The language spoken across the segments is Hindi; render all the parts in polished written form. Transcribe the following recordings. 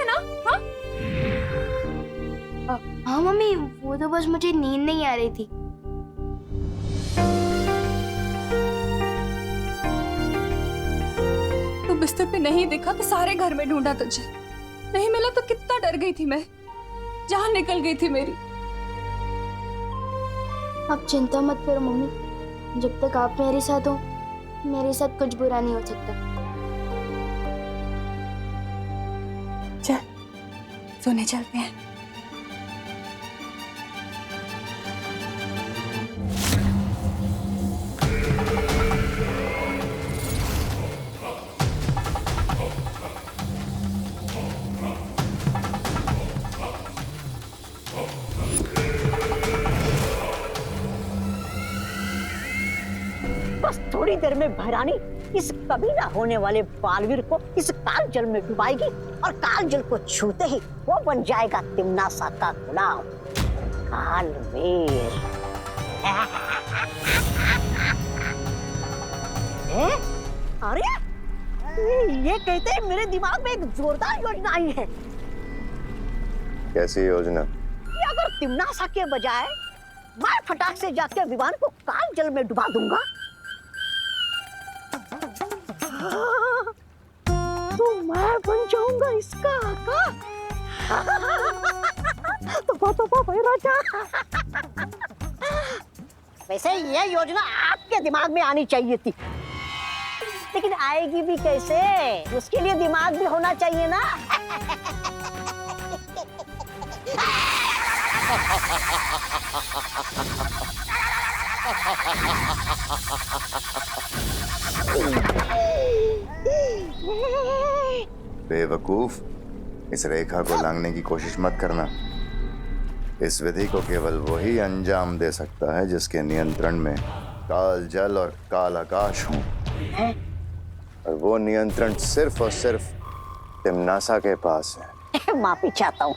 है ना? हाँ हाँ मम्मी, वो तो बस मुझे नींद नहीं आ रही थी। तो बिस्तर पे नहीं दिखा तो सारे घर में ढूंढा तुझे, नहीं मिला तो कितना डर गई थी मैं, जान निकल गई थी मेरी। आप चिंता मत करो मम्मी, जब तक आप मेरे साथ हो मेरे साथ कुछ बुरा नहीं हो सकता। चल सोने चलते हैं। बस थोड़ी देर में भैरानी इस कभी ना होने वाले बालवीर को इस काल जल में डुबाएगी और काल जल को छूते ही वो बन जाएगा तिम्नासा का गुलाम कालवीर। अरे ये कहते हैं मेरे दिमाग में एक जोरदार योजना आई है। कैसी योजना? कि अगर तिम्नासा के बजाय मैं फटाक से जाके विमान को काल जल में डुबा दूंगा तो मैं बन जाऊंगा इसका आका। तो भाई राजा, वैसे ये योजना आपके दिमाग में आनी चाहिए थी, लेकिन आएगी भी कैसे? उसके लिए दिमाग भी होना चाहिए ना। बेवकूफ, इस रेखा को लांघने की कोशिश मत करना। इस विधि को केवल वही अंजाम दे सकता है जिसके नियंत्रण में काल जल और काल आकाश हों, और वो नियंत्रण सिर्फ और सिर्फ तिम्नासा के पास है। माफी चाहता हूँ।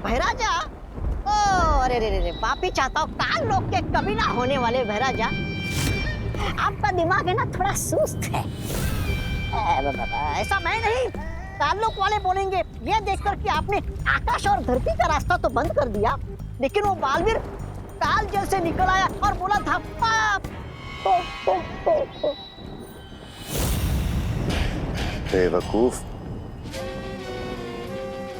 भैराजा, ओ अरे रे रे, माफी चाहता हूँ। काल लोग के कभी ना होने वाले भैराजा, आपका दिमाग है ना थोड़ा सुस्त है। ऐसा मैं नहीं, काल लोग वाले बोलेंगे। ये देखकर कि आपने आकाश और धरती का रास्ता तो बंद कर दिया, लेकिन वो बालवीर काल जल से निकल आया और बोला था पाप। बेवकूफ,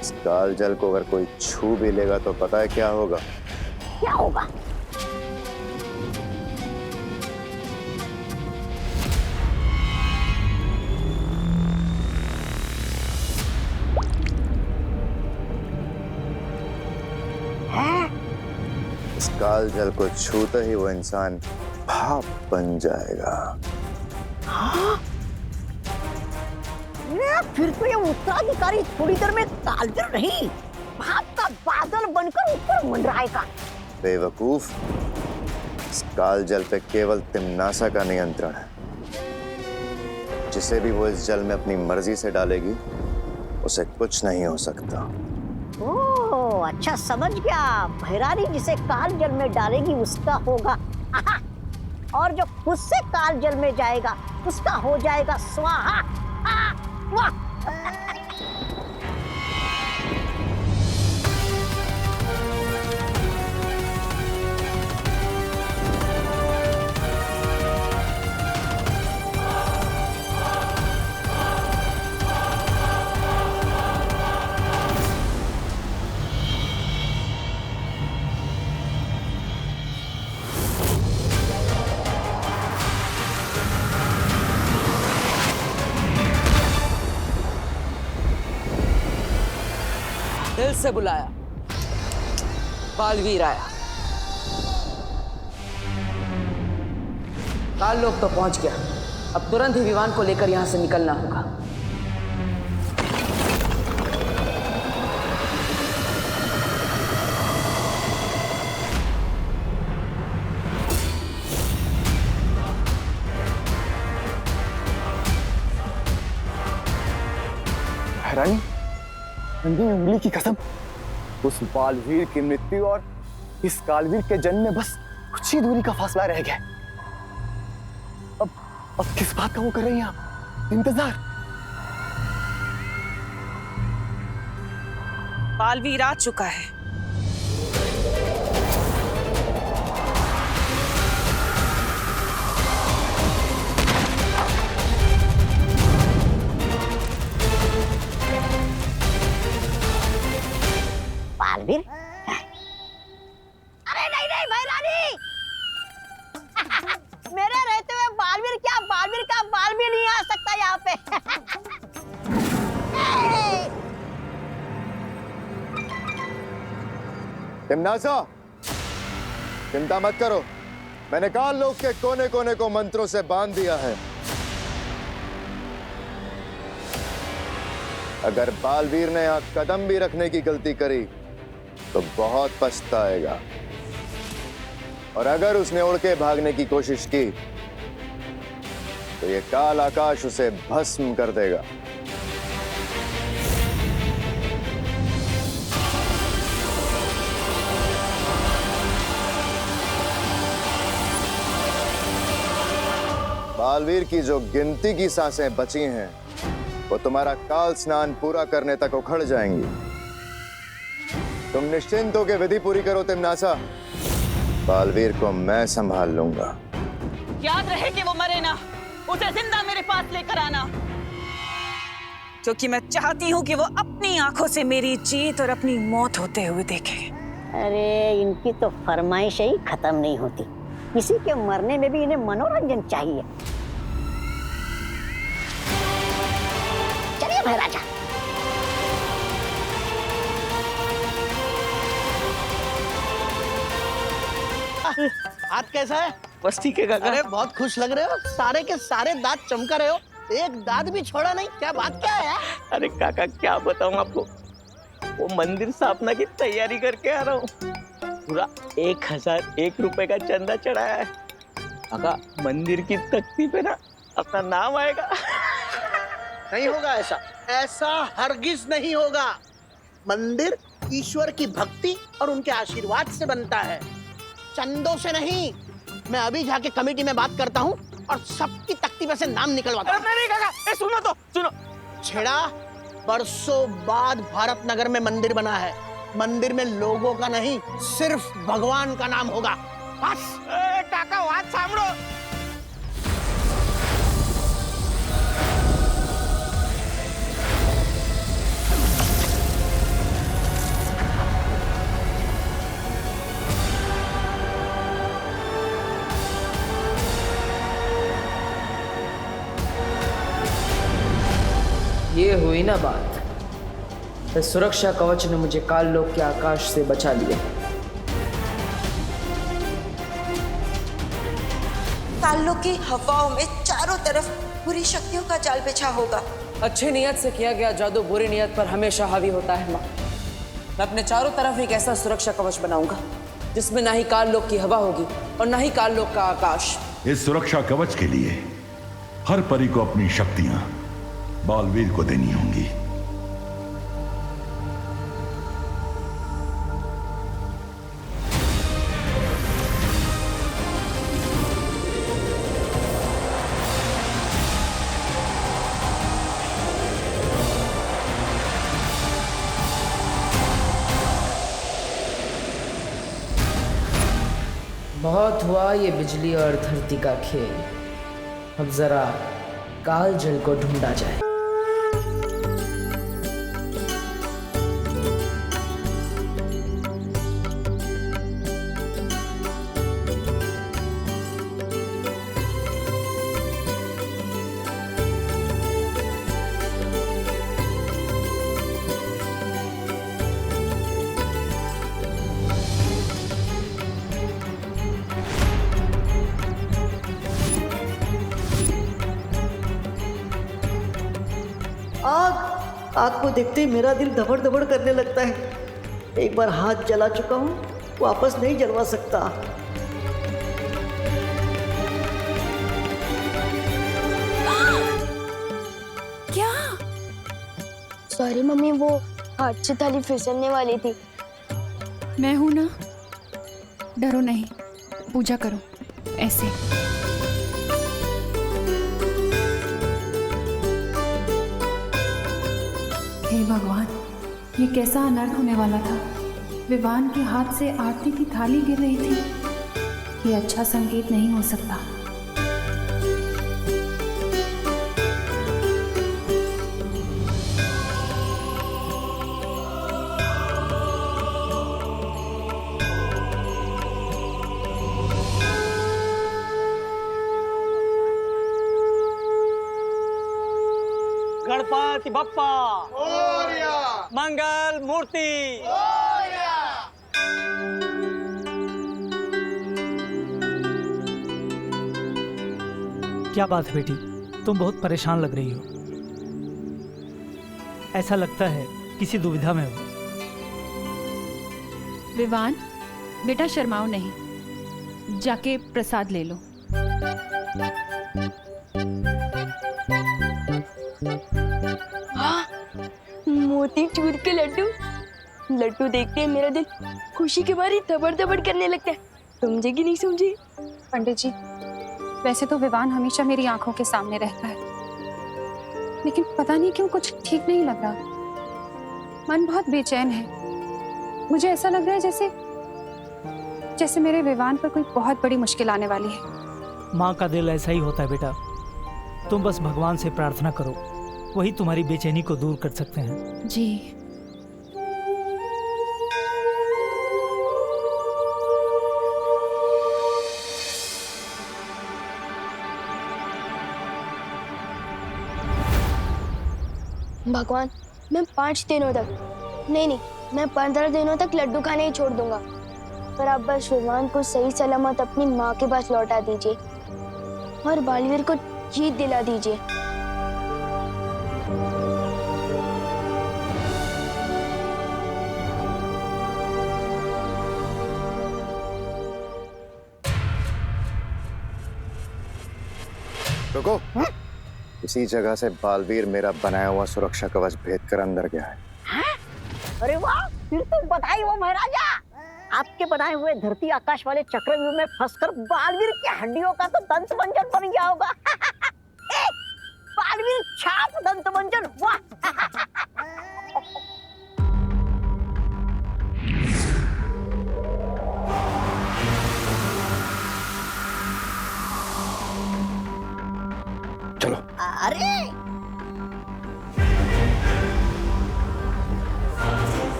इस काल जल को अगर कोई छू भी लेगा तो पता है क्या होगा? क्या होगा? इस काल जल को छूते ही वो इंसान भाप बन जाएगा। हाँ? फिर तो ये उत्तराधिकारी थोड़ी देर में कालजल नहीं, भाप का बादल बनकर ऊपर मंडराएगा। बेवकूफ, इस काल जल पे केवल तिम्नासा का नियंत्रण है। जिसे भी वो इस जल में अपनी मर्जी से डालेगी उसे कुछ नहीं हो सकता। ओह अच्छा, समझ गया। भैरानी जिसे काल जल में डालेगी उसका होगा और जो खुद से काल जल में जाएगा उसका हो जाएगा स्वाहा। वाह! से बुलाया, बालवीर आया। काल लोग तो पहुंच गया, अब तुरंत ही विमान को लेकर यहां से निकलना होगा। रानी, नंदी में उंगली की कसम, उस बालवीर की मृत्यु और इस कालवीर के जन्म में बस कुछ ही दूरी का फासला रह गया। अब किस बात का वो कर रही हैं आप? इंतजार। बालवीर आ चुका है। बालवीर? अरे नहीं नहीं भैरानी, मेरे रहते हुए बालवीर क्या, बालवीर का बालवीर नहीं आ सकता यहाँ पे। तिमनासा, चिंता मत करो, मैंने काल लोक के कोने कोने को मंत्रों से बांध दिया है। अगर बालवीर ने यहां कदम भी रखने की गलती करी तो बहुत पछताएगा, और अगर उसने उड़ के भागने की कोशिश की तो ये काल आकाश उसे भस्म कर देगा। बालवीर की जो गिनती की सांसें बची हैं वो तुम्हारा काल स्नान पूरा करने तक उखड़ जाएंगी। तुम निश्चिंत होकर विधि पूरी करो तिमनासा, बालवीर को मैं संभाल लूंगा। याद रहे कि वो मरे ना, उसे जिंदा मेरे पास लेकर आना, क्योंकि मैं चाहती हूँ कि वो अपनी आंखों से मेरी जीत और अपनी मौत होते हुए देखे। अरे इनकी तो फरमाइश ही खत्म नहीं होती, किसी के मरने में भी इन्हें मनोरंजन चाहिए। चलिए महाराजा। हाथ कैसा है? बस ठीक है काका। अरे बहुत खुश लग रहे हो, सारे के सारे दांत चमका रहे हो, एक दांत भी छोड़ा नहीं, क्या बात क्या है यार? अरे काका क्या बताऊं आपको, वो मंदिर स्थापना की तैयारी करके आ रहा हूँ, पूरा 1001 रुपए का चंदा चढ़ाया है। काका मंदिर की तख्ती पे ना अपना नाम आएगा। नहीं होगा ऐसा, ऐसा हरगिज नहीं होगा। मंदिर ईश्वर की भक्ति और उनके आशीर्वाद से बनता है, चंदों से नहीं। मैं अभी जाके कमेटी में बात करता हूँ और सबकी तख्ती में से नाम निकलवाता हूँ। नहीं काका, सुनो तो सुनो। छेड़ा, बरसों बाद भारत नगर में मंदिर बना है, मंदिर में लोगों का नहीं सिर्फ भगवान का नाम होगा, बस। काका बात सामड़ो। ये हुई ना बात, इस सुरक्षा कवच ने मुझे काल लोक के आकाश से बचा लिया। काल लोक की हवाओं में चारों तरफ बुरी शक्तियों का जाल बिछा होगा। अच्छी नियत से किया गया जादू बुरी नियत पर हमेशा हावी होता है माँ। मैं अपने चारों तरफ एक ऐसा सुरक्षा कवच बनाऊंगा जिसमें ना ही काल लोक की हवा होगी और ना ही काल लोक का आकाश। इस सुरक्षा कवच के लिए हर परी को अपनी शक्तियां बालवीर को देनी होंगी। बहुत हुआ ये बिजली और धरती का खेल, अब जरा काल जल को ढूंढा जाए। आग को देखते ही मेरा दिल धबड़ धबड़ करने लगता है। एक बार हाथ जला चुका हूँ, वापस नहीं जलवा सकता। क्या? सॉरी मम्मी, वो हाथ से थाली फिसलने वाली थी। मैं हूं ना, डरो नहीं, पूजा करो ऐसे। हे भगवान, ये कैसा अनर्थ होने वाला था। विवान के हाथ से आरती की थाली गिर रही थी। ये अच्छा संकेत नहीं हो सकता। गणपति बप्पा मंगल मूर्ति। क्या बात है बेटी, तुम बहुत परेशान लग रही हो। ऐसा लगता है किसी दुविधा में हो। विवान, बेटा शर्माओ नहीं, जाके प्रसाद ले लो। मोतीचूर के लड्डू। लड्डू देखते ही मेरा दिल खुशी के मारे धबड़ धबड़ करने लगता है। समझे कि नहीं समझे? पंडित जी, वैसे तो विवान हमेशा मेरी आंखों के सामने रहता है, लेकिन पता नहीं क्यों कुछ ठीक नहीं लग रहा। मन बहुत बेचैन है। मुझे ऐसा लग रहा है जैसे मेरे विवान पर कोई बहुत बड़ी मुश्किल आने वाली है। माँ का दिल ऐसा ही होता है बेटा। तुम बस भगवान से प्रार्थना करो, वही तुम्हारी बेचैनी को दूर कर सकते हैं। जी। भगवान, मैं 5 दिनों तक नहीं, मैं 15 दिनों तक लड्डू खाने ही छोड़ दूंगा, पर आप बस विवान को सही सलामत अपनी माँ के पास लौटा दीजिए और बालवीर को जीत दिला दीजिए। रुको। इसी जगह से बालवीर मेरा बनाया हुआ सुरक्षा कवच भेद कर अंदर गया है। अरे वाह, फिर तो बधाई हो महाराजा। आपके बनाए हुए धरती आकाश वाले चक्रव्यूह में फंसकर बालवीर की हड्डियों का तो दंत मंजन बन गया होगा। बालवीर छाप दंत मंजन। वाह। चलो। अरे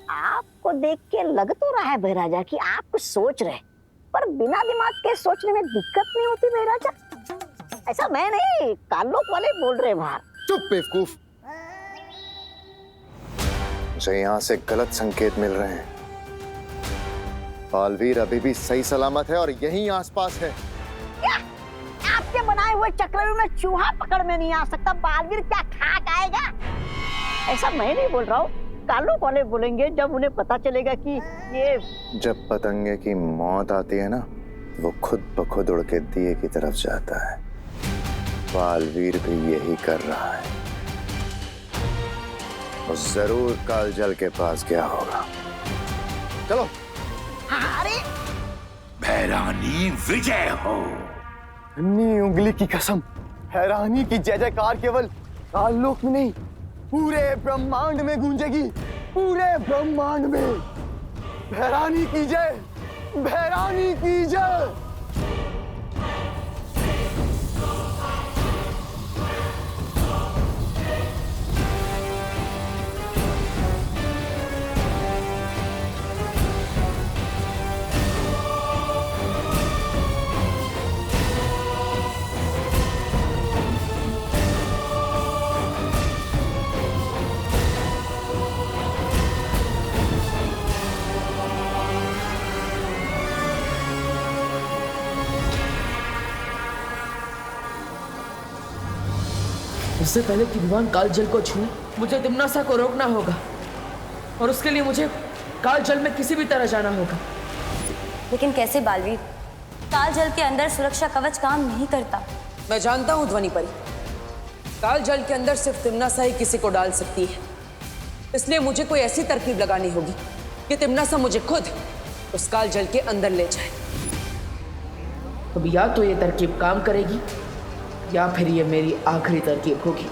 आपको देख के लग तो रहा है महाराजा कि आप कुछ सोच रहे, पर बिना दिमाग के सोचने में दिक्कत नहीं होती महाराजा। ऐसा मैं नहीं, कालोक वाले बोल रहे बाहर। चुप बेवकूफ। मुझे यहाँ से गलत संकेत मिल रहे हैं। बालवीर अभी भी सही सलामत है और यहीं आसपास है। क्या? आपके बनाए हुए चक्रव्यूह में चूहा पकड़ में नहीं आ सकता, बालवीर क्या खाक आएगा? ऐसा मैं नहीं बोल रहा हूँ, कालोक वाले बोलेंगे जब उन्हें पता चलेगा कि ये। जब पतंगे की मौत आती है ना, वो खुद ब खुद उड़ के दिए की तरफ जाता है। बालवीर भी यही कर रहा है। वो जरूर कालजल के पास गया होगा। चलो। अरे भैरानी विजय हो। अन्नी उंगली की कसम, हैरानी की जय जयकार केवल काललोक में नहीं, पूरे ब्रह्मांड में गूंजेगी। पूरे ब्रह्मांड में भैरानी की जय, भैरानी की जय। उससे पहले कि विवान कालजल को छूए मुझे तिम्नासा को रोकना होगा, और उसके लिए मुझे कालजल में किसी भी तरह जाना होगा। लेकिन कैसे बालवीर? कालजल के अंदर सुरक्षा कवच काम नहीं करता। मैं जानता हूँ ध्वनि परी, कालजल के अंदर सिर्फ तिम्नासा ही किसी को डाल सकती है। इसलिए मुझे कोई ऐसी तरकीब लगानी होगी कि तिम्नासा मुझे खुद उस कालजल के अंदर ले जाए। अब या तो ये तरकीब काम करेगी या फिर ये मेरी आखिरी तरकीब होगी।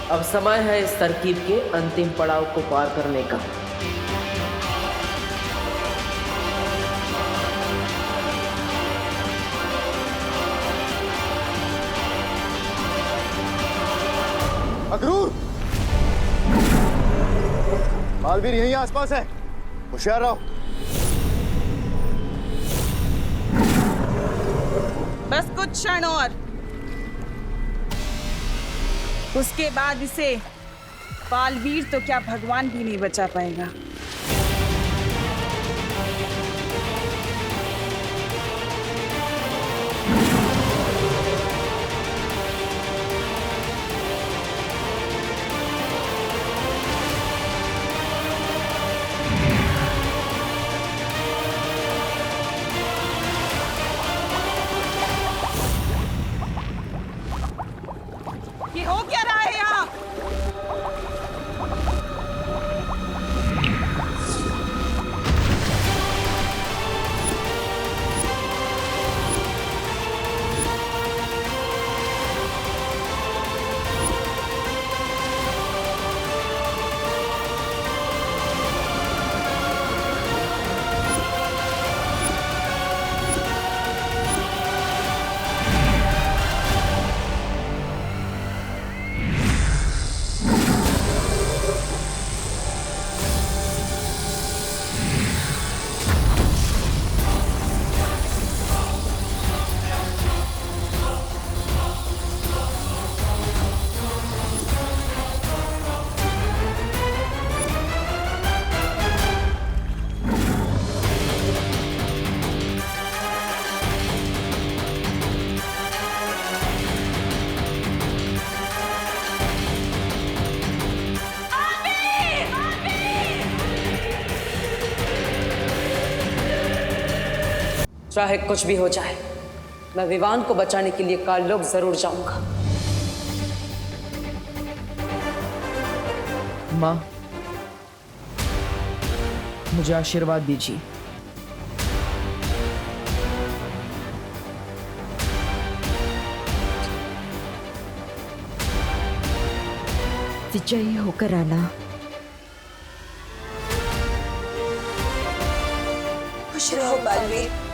अब समय है इस तरकीब के अंतिम पड़ाव को पार करने का। अक्रूर, बालवीर यहीं आसपास है, होशियार रहो। बस कुछ क्षण और, उसके बाद इसे बालवीर तो क्या भगवान भी नहीं बचा पाएगा। ये हो क्या रहा है यहाँ? चाहे कुछ भी हो जाए, मैं विवान को बचाने के लिए काललोक जरूर जाऊंगा। माँ, मुझे आशीर्वाद दीजिए। विजयी होकर आना। खुश रहो बालवीर।